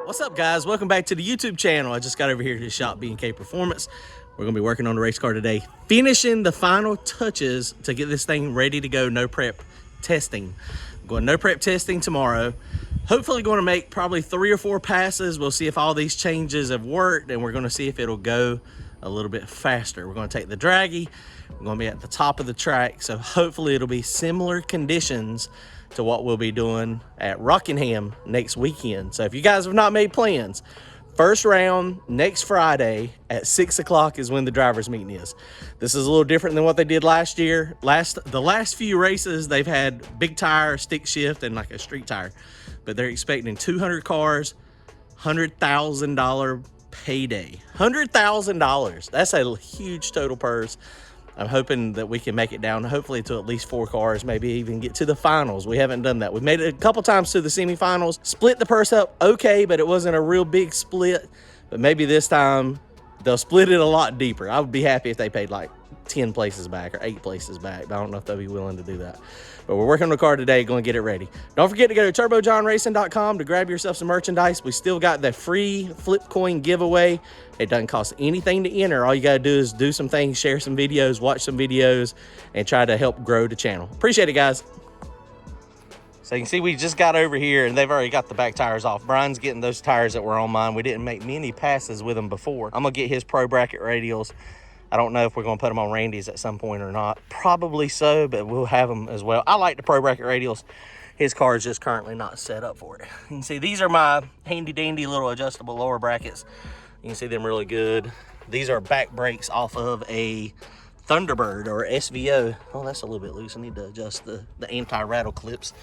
What's up, guys? Welcome back to the YouTube channel. I just got over here to the shop, B&K Performance. We're gonna be working on the race car today, finishing the final touches to get this thing ready to go no prep testing. I'm going no prep testing tomorrow. Hopefully going to make probably 3 or 4 passes. We'll see if all these changes have worked, and we're gonna see if it'll go a little bit faster. We're gonna take the draggy. We're gonna be at the top of the track, so hopefully it'll be similar conditions to what we'll be doing at Rockingham next weekend. So if you guys have not made plans, first round next Friday at 6 o'clock is when the drivers meeting is. This is a little different than what they did last year. The last few races, they've had big tire, stick shift, and like a street tire, but they're expecting 200 cars, $100,000 payday. $100,000. That's a huge total purse. I'm hoping that we can make it down, hopefully to at least 4 cars, maybe even get to the finals. We haven't done that. We've made it a couple times to the semifinals, split the purse up okay, but it wasn't a real big split. But maybe this time they'll split it a lot deeper. I would be happy if they paid like 10 places back or 8 places back, but I don't know if they'll be willing to do that. But we're working on the car today, going to get it ready. Don't forget to go to turbojohnracing.com to grab yourself some merchandise. We still got the free flip coin giveaway. It doesn't cost anything to enter. All you got to do is do some things, share some videos, watch some videos, and try to help grow the channel. Appreciate it, guys. So you can see we just got over here, and they've already got the back tires off. Brian's getting those tires that were on mine. We didn't make many passes with them before. I'm going to get his Pro Bracket radials. I don't know if we're going to put them on Randy's at some point or not. Probably so, but we'll have them as well. I like the Pro Bracket radials. His car is just currently not set up for it. You can see these are my handy dandy little adjustable lower brackets. You can see them really good. These are back brakes off of a Thunderbird or SVO. Oh, that's a little bit loose. I need to adjust the anti-rattle clips.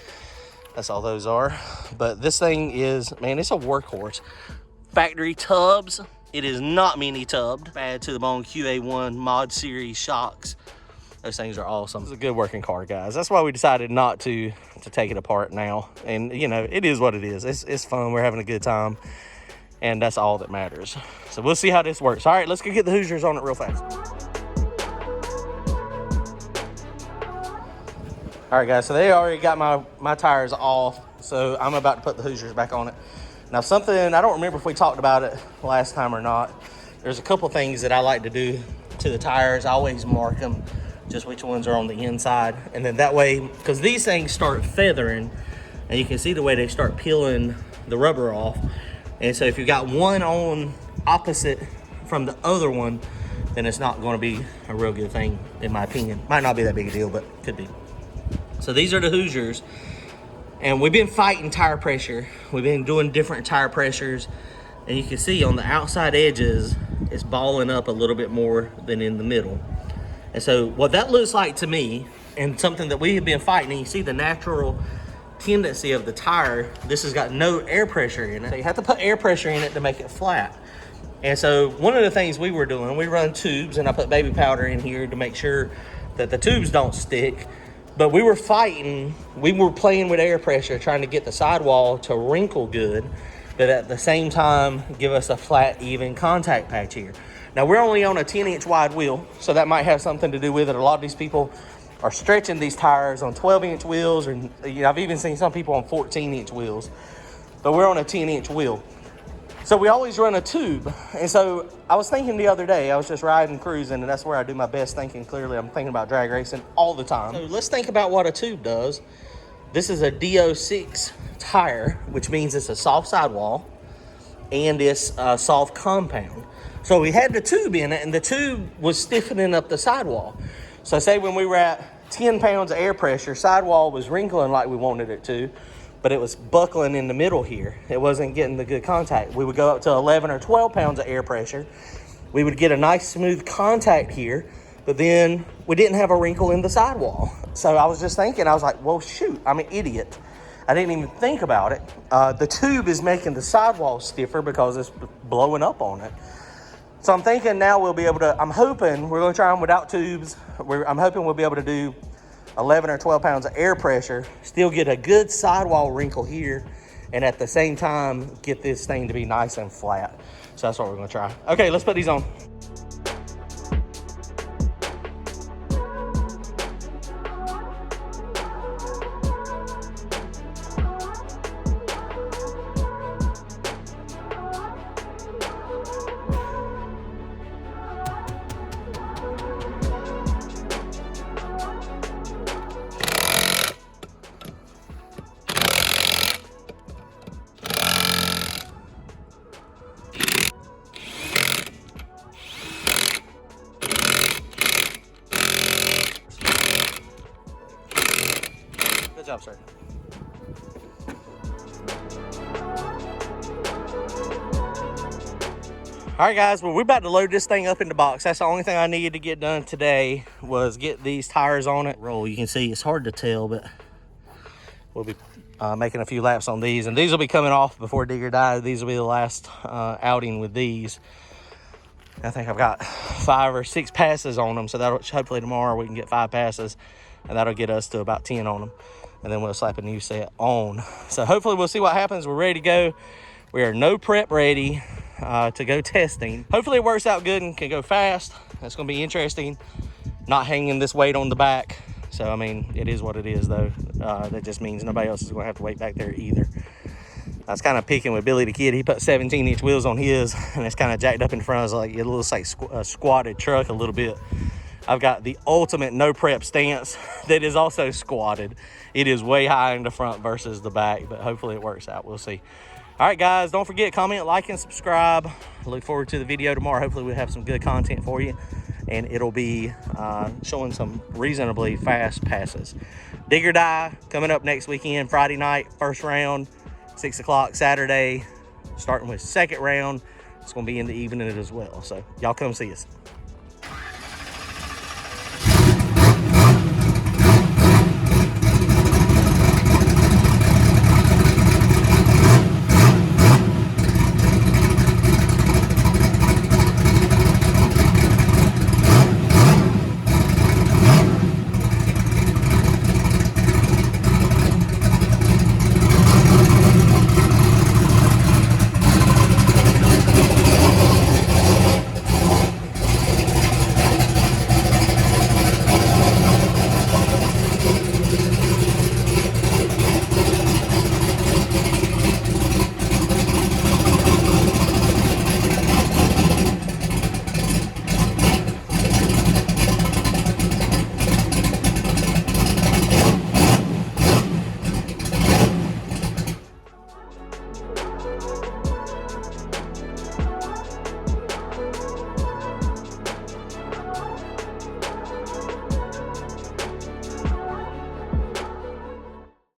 That's all those are. But this thing is, man, it's a workhorse. Factory tubs. It is not mini tubbed. Add to the bone QA1 mod series shocks. Those things are awesome. It's a good working car, guys. That's why we decided not to take it apart now. And you know, it is what it is. It's fun. We're having a good time. And that's all that matters. So we'll see how this works. All right, let's go get the Hoosiers on it real fast. All right, guys, so they already got my tires off. So I'm about to put the Hoosiers back on it. Now something, I don't remember if we talked about it last time or not. There's a couple things that I like to do to the tires. I always mark them, just which ones are on the inside. And then that way, because these things start feathering, and you can see the way they start peeling the rubber off. And so if you've got one on opposite from the other one, then it's not going to be a real good thing, in my opinion. Might not be that big a deal, but could be. So these are the Hoosiers. And we've been fighting tire pressure. We've been doing different tire pressures. And you can see on the outside edges, it's balling up a little bit more than in the middle. And so what that looks like to me, and something that we have been fighting, and you see the natural tendency of the tire, this has got no air pressure in it. So you have to put air pressure in it to make it flat. And so one of the things we were doing, we run tubes, and I put baby powder in here to make sure that the tubes don't stick. But we were fighting, we were playing with air pressure, trying to get the sidewall to wrinkle good, but at the same time, give us a flat, even contact patch here. Now, we're only on a 10-inch wide wheel, so that might have something to do with it. A lot of these people are stretching these tires on 12-inch wheels, or you know, I've even seen some people on 14-inch wheels, but we're on a 10-inch wheel. So we always run a tube. And so I was thinking the other day, I was just riding, cruising, and that's where I do my best thinking. Clearly, I'm thinking about drag racing all the time. So let's think about what a tube does. This is a DO6 tire, which means it's a soft sidewall and it's a soft compound. So we had the tube in it, and the tube was stiffening up the sidewall. So say when we were at 10 pounds of air pressure, sidewall was wrinkling like we wanted it to, but it was buckling in the middle here. It wasn't getting the good contact. We would go up to 11 or 12 pounds of air pressure. We would get a nice smooth contact here, but then we didn't have a wrinkle in the sidewall. So I was just thinking, I was like, well, shoot, I'm an idiot. I didn't even think about it. The tube is making the sidewall stiffer because it's blowing up on it. So I'm thinking now we'll be able to, I'm hoping we're gonna try them without tubes. I'm hoping we'll be able to do 11 or 12 pounds of air pressure, still get a good sidewall wrinkle here, and at the same time, get this thing to be nice and flat. So that's what we're gonna try. Okay, let's put these on. Good job, sir. All right, guys, well, we're about to load this thing up in the box. That's the only thing I needed to get done today was get these tires on it. Roll, you can see it's hard to tell, but we'll be making a few laps on these, and these will be coming off before Dig or Die. These will be the last outing with these. I think I've got 5 or 6 passes on them, so that'll hopefully tomorrow we can get 5 passes, and that'll get us to about 10 on them, and then we'll slap a new set on. So hopefully we'll see what happens. We're ready to go. We are no prep ready to go testing. Hopefully it works out good and can go fast. It's going to be interesting not hanging this weight on the back. So I mean, it is what it is, though. That just means nobody else is going to have to wait back there either. I was kind of picking with Billy the Kid. He put 17-inch wheels on his, and it's kind of jacked up in front. I was like, it looks like a squatted truck a little bit. I've got the ultimate no prep stance that is also squatted. It is way high in the front versus the back, but hopefully it works out. We'll see. All right, guys, don't forget, comment, like, and subscribe. I look forward to the video tomorrow. Hopefully we'll have some good content for you, and it'll be showing some reasonably fast passes. Dig or Die coming up next weekend, Friday night, first round, 6 o'clock Saturday, starting with second round. It's going to be in the evening as well. So y'all come see us.